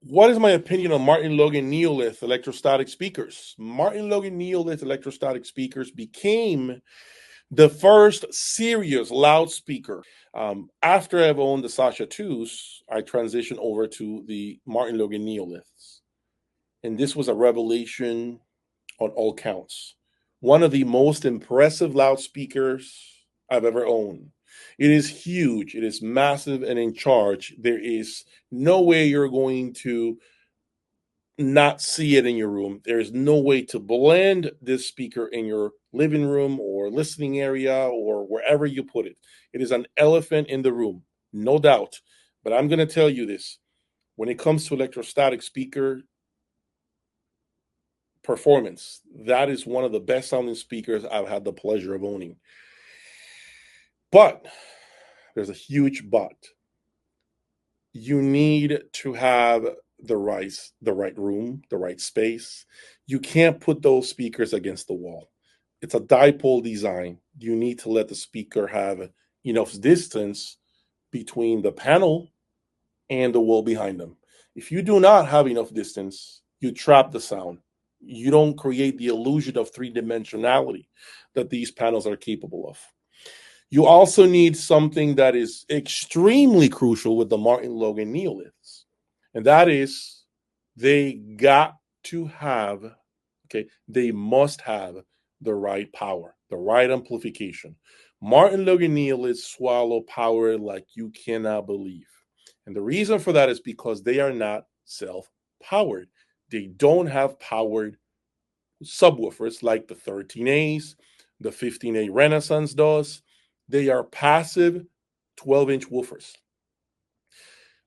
What is my opinion on Martin Logan Neolith electrostatic speakers? Martin Logan Neolith electrostatic speakers became the first serious loudspeaker. After I've owned the Sasha 2s, I transitioned over to the Martin Logan Neoliths. And this was a revelation on all counts. One of the most impressive loudspeakers I've ever owned. It is huge, it is massive and in charge. There is no way you're going to not see it in your room. There is no way to blend this speaker in your living room or listening area or wherever you put it. It is an elephant in the room, no doubt. But I'm going to tell you this. When it comes to electrostatic speaker performance, that is one of the best sounding speakers I've had the pleasure of owning. But there's a huge but. You need to have the right room, the right space. You can't put those speakers against the wall. It's a dipole design. You need to let the speaker have enough distance between the panel and the wall behind them. If you do not have enough distance, you trap the sound. You don't create the illusion of three-dimensionality that these panels are capable of. You also need something that is extremely crucial with the Martin Logan Neoliths, and that is they got to have, they must have the right power, the right amplification. Martin Logan Neoliths swallow power like you cannot believe. And the reason for that is because they are not self-powered. They don't have powered subwoofers like the 13As, the 15A Renaissance does. They are passive 12-inch woofers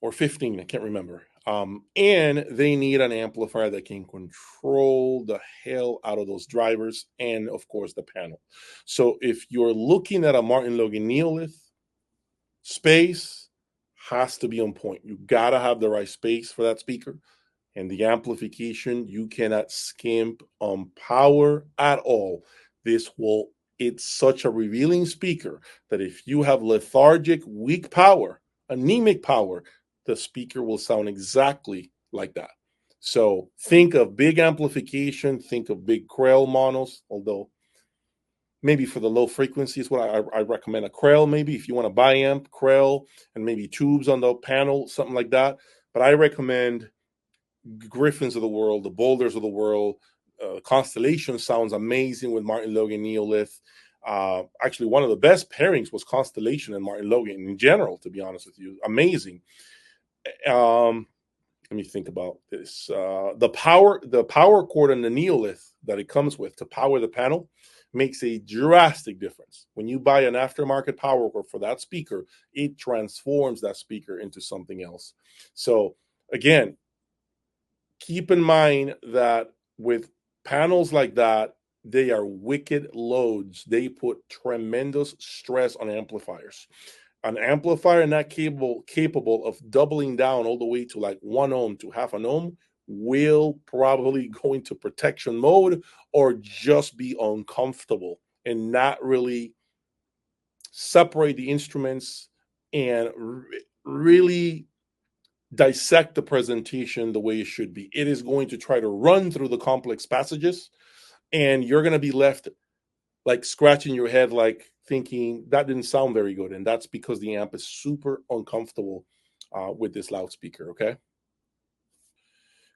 or 15, I can't remember. And they need an amplifier that can control the hell out of those drivers and, of course, the panel. So if you're looking at a Martin Logan Neolith, space has to be on point. You got to have the right space for that speaker. And the amplification, you cannot skimp on power at all. It's such a revealing speaker that if you have lethargic, weak power, anemic power, the speaker will sound exactly like that. So think of big amplification, think of big Krell monos, although maybe for the low frequency is what I recommend a Krell, maybe if you want to buy amp, Krell, and maybe tubes on the panel, something like that. But I recommend Griffins of the world, the Boulders of the world. Constellation sounds amazing with Martin Logan Neolith. Actually, one of the best pairings was Constellation and Martin Logan in general, to be honest with you. Amazing. Let me think about this. The power cord and the Neolith that it comes with to power the panel makes a drastic difference. When you buy an aftermarket power cord for that speaker, it transforms that speaker into something else. So again, keep in mind that with panels like that, they are wicked loads. They put tremendous stress on amplifiers. An amplifier not capable of doubling down all the way to like 1 ohm to half an ohm will probably go into protection mode or just be uncomfortable and not really separate the instruments and really dissect the presentation the way it should be. It is going to try to run through the complex passages, and you're going to be left like scratching your head, like thinking that didn't sound very good. And that's because the amp is super uncomfortable with this loudspeaker. Okay.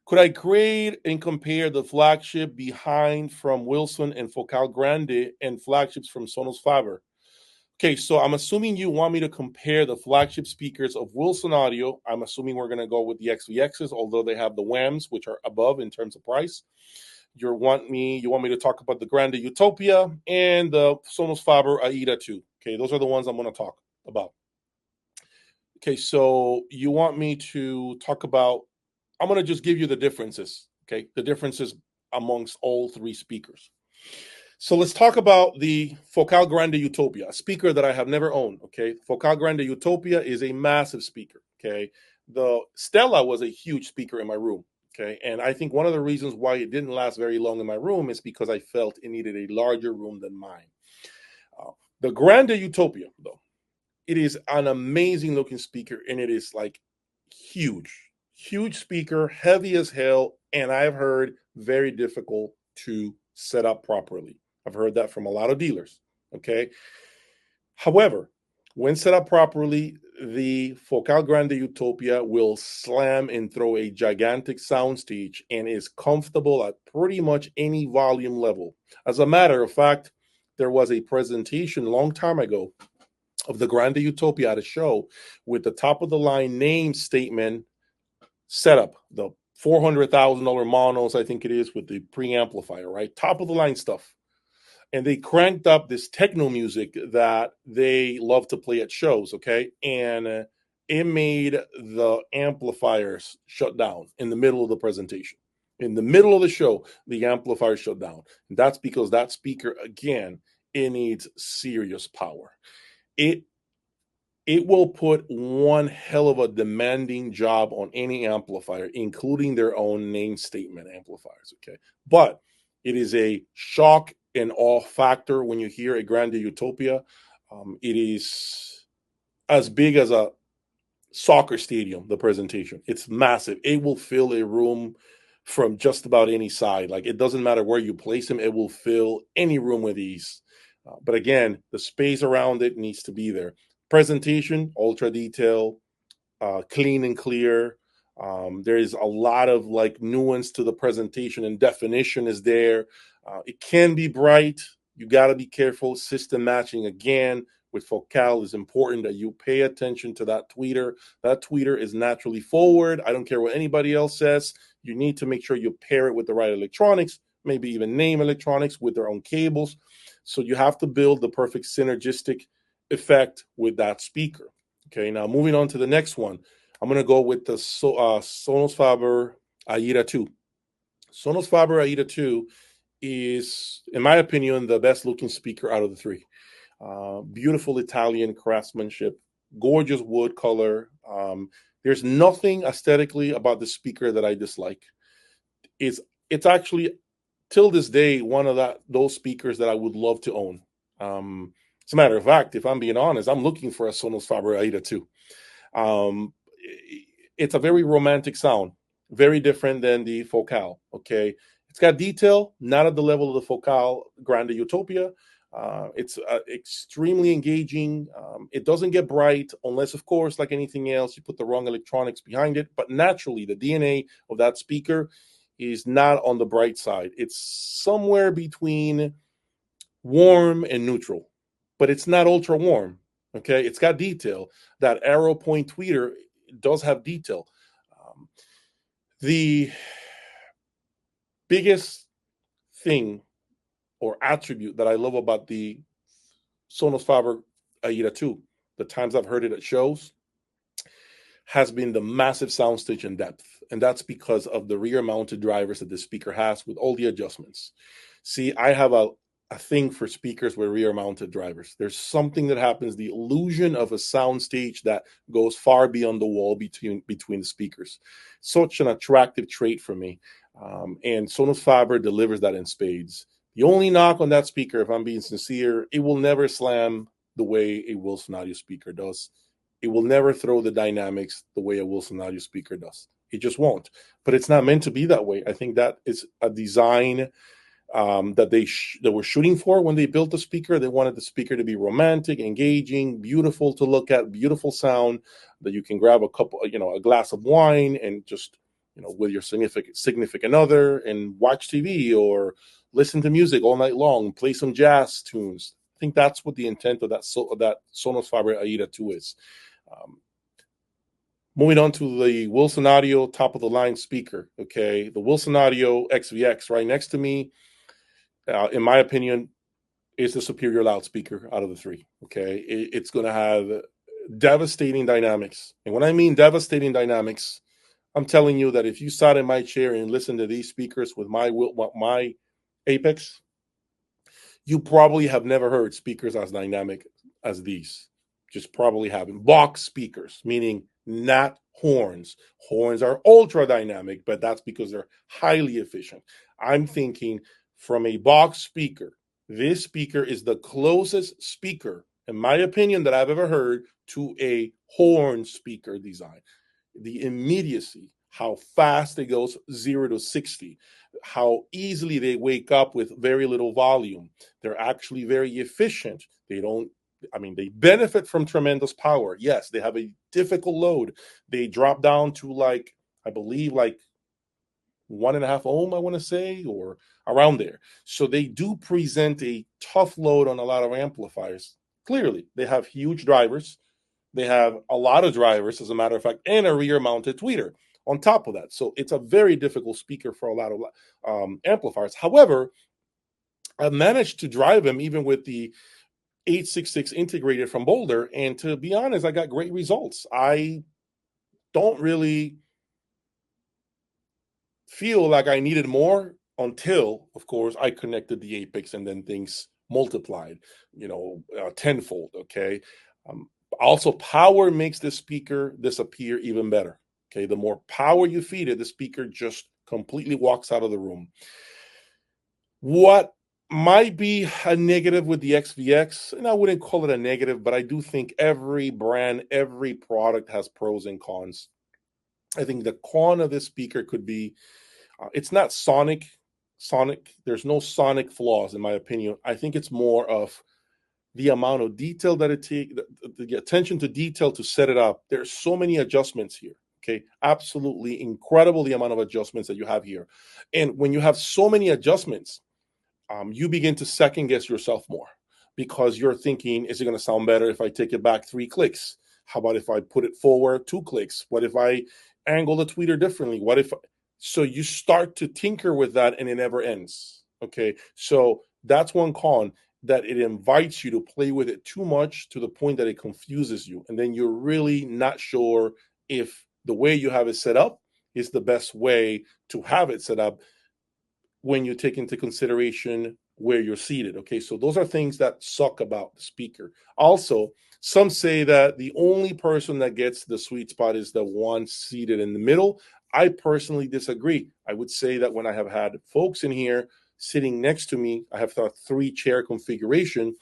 Could I grade and compare the flagship behind from Wilson and Focal Grande and flagships from Sonus Faber? Okay, so I'm assuming you want me to compare the flagship speakers of Wilson Audio. I'm assuming we're going to go with the XVXs, although they have the WAMs, which are above in terms of price. You want me to talk about the Grande Utopia and the Sonus Faber Aida too. Okay, those are the ones I'm going to talk about. Okay, so you want me to talk about, I'm going to just give you the differences, okay, the differences amongst all three speakers. So let's talk about the Focal Grande Utopia, a speaker that I have never owned, okay? Focal Grande Utopia is a massive speaker, okay? The Stella was a huge speaker in my room, okay? And I think one of the reasons why it didn't last very long in my room is because I felt it needed a larger room than mine. The Grande Utopia, though, it is an amazing looking speaker and it is like huge, huge speaker, heavy as hell, and I've heard very difficult to set up properly. I've heard that from a lot of dealers. Okay. However, when set up properly, the Focal Grande Utopia will slam and throw a gigantic soundstage and is comfortable at pretty much any volume level. As a matter of fact, there was a presentation a long time ago of the Grande Utopia at a show with the top of the line name statement setup, the $400,000 monos, I think it is, with the preamplifier, right? Top of the line stuff. And they cranked up this techno music that they love to play at shows, okay? And it made the amplifiers shut down in the middle of the presentation. In the middle of the show, the amplifier shut down. And that's because that speaker, again, it needs serious power. It will put one hell of a demanding job on any amplifier, including their own name statement amplifiers, okay? But it is a shock and awe factor when you hear a Grande Utopia. It is as big as a soccer stadium, the presentation. It's massive. It will fill a room from just about any side. Like, it doesn't matter where you place them, it will fill any room with ease. But again, the space around it needs to be there. Presentation, ultra detail, clean and clear. There is a lot of like nuance to the presentation, and definition is there. It can be bright. You got to be careful. System matching, again, with Focal is important that you pay attention to that tweeter. That tweeter is naturally forward. I don't care what anybody else says. You need to make sure you pair it with the right electronics, maybe even name electronics with their own cables. So you have to build the perfect synergistic effect with that speaker. Okay, now moving on to the next one. I'm going to go with the Sonus Faber Aida 2. Sonus Faber Aida 2 is, in my opinion, the best looking speaker out of the three. Beautiful Italian craftsmanship, gorgeous wood color. There's nothing aesthetically about the speaker that I dislike. It's actually, till this day, one of those speakers that I would love to own. As a matter of fact, if I'm being honest, I'm looking for a Sonus Faber Aida 2. It's a very romantic sound, very different than the Focal. Okay, it's got detail, not at the level of the Focal Grande Utopia. It's extremely engaging. It doesn't get bright unless, of course, like anything else, you put the wrong electronics behind it. But naturally, the DNA of that speaker is not on the bright side. It's somewhere between warm and neutral, but it's not ultra warm. Okay, it's got detail. That arrow point tweeter does have detail. The biggest thing or attribute that I love about the Sonus Faber Aida 2, the times I've heard it at shows, has been the massive soundstage and depth. And that's because of the rear mounted drivers that the speaker has with all the adjustments. See, I have a thing for speakers with rear mounted drivers. There's something that happens, the illusion of a soundstage that goes far beyond the wall between the speakers. Such an attractive trait for me. And Sonus Faber delivers that in spades. The only knock on that speaker, if I'm being sincere, it will never slam the way a Wilson audio speaker does. It will never throw the dynamics the way a Wilson audio speaker does. It just won't. But it's not meant to be that way. I think that is a design that they were shooting for when they built the speaker. They wanted the speaker to be romantic, engaging, beautiful to look at, beautiful sound, that you can grab a glass of wine and just, with your significant other and watch TV or listen to music all night long, play some jazz tunes. I think that's what the intent of that Sonus Faber Aida 2 is. Moving on to the Wilson Audio top of the line speaker. Okay, the Wilson Audio XVX right next to me, in my opinion, is the superior loudspeaker out of the three. Okay, it's going to have devastating dynamics, and when I mean devastating dynamics, I'm telling you that if you sat in my chair and listened to these speakers with my Apex, you probably have never heard speakers as dynamic as these. Just probably haven't. Box speakers, meaning not horns. Horns are ultra dynamic, but that's because they're highly efficient. I'm thinking from a box speaker, this speaker is the closest speaker, in my opinion, that I've ever heard to a horn speaker design. The immediacy how fast it goes 0 to 60, how easily they wake up with very little volume. They're actually very efficient. They don't, I mean, they benefit from tremendous power. Yes, they have a difficult load. They drop down to like, I believe, like 1.5 ohm, I want to say, or around there. So they do present a tough load on a lot of amplifiers. Clearly, they have huge drivers. They have a lot of drivers, as a matter of fact, and a rear mounted tweeter on top of that. So it's a very difficult speaker for a lot of amplifiers. However, I've managed to drive them even with the 866 integrated from Boulder. And to be honest, I got great results. I don't really feel like I needed more until, of course, I connected the Apex and then things multiplied, tenfold. Okay. Also, power makes the speaker disappear even better. Okay. The more power you feed it, the speaker just completely walks out of the room. What might be a negative with the XVX, and I wouldn't call it a negative, but I do think every brand, every product has pros and cons. I think the con of this speaker could be it's not sonic. There's no sonic flaws, in my opinion. I think it's more of the amount of detail that it takes, the attention to detail to set it up. There's so many adjustments here. Okay, absolutely incredible the amount of adjustments that you have here. And when you have so many adjustments, you begin to second guess yourself more because you're thinking, is it going to sound better if I take it back 3 clicks? How about if I put it forward 2 clicks? What if I angle the tweeter differently? What if? So you start to tinker with that and it never ends. Okay, so that's one con, that it invites you to play with it too much to the point that it confuses you. And then you're really not sure if the way you have it set up is the best way to have it set up when you take into consideration where you're seated. Okay, so those are things that suck about the speaker. Also, some say that the only person that gets the sweet spot is the one seated in the middle. I personally disagree. I would say that when I have had folks in here sitting next to me, I have thought 3-chair configuration.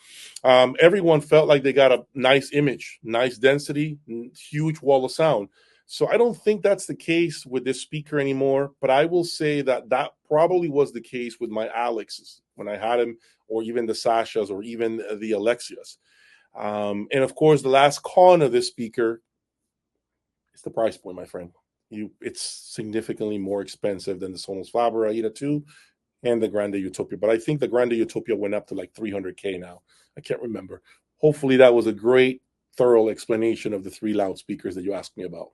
Everyone felt like they got a nice image, nice density, huge wall of sound. So I don't think that's the case with this speaker anymore, but I will say that that probably was the case with my Alexes when I had him, or even the Sashas, or even the Alexias. And of course, the last con of this speaker is the price point, my friend. It's significantly more expensive than the Sonus Faber Aida 2 and the Grande Utopia. But I think the Grande Utopia went up to like $300K now. I can't remember. Hopefully that was a great, thorough explanation of the 3 loudspeakers that you asked me about.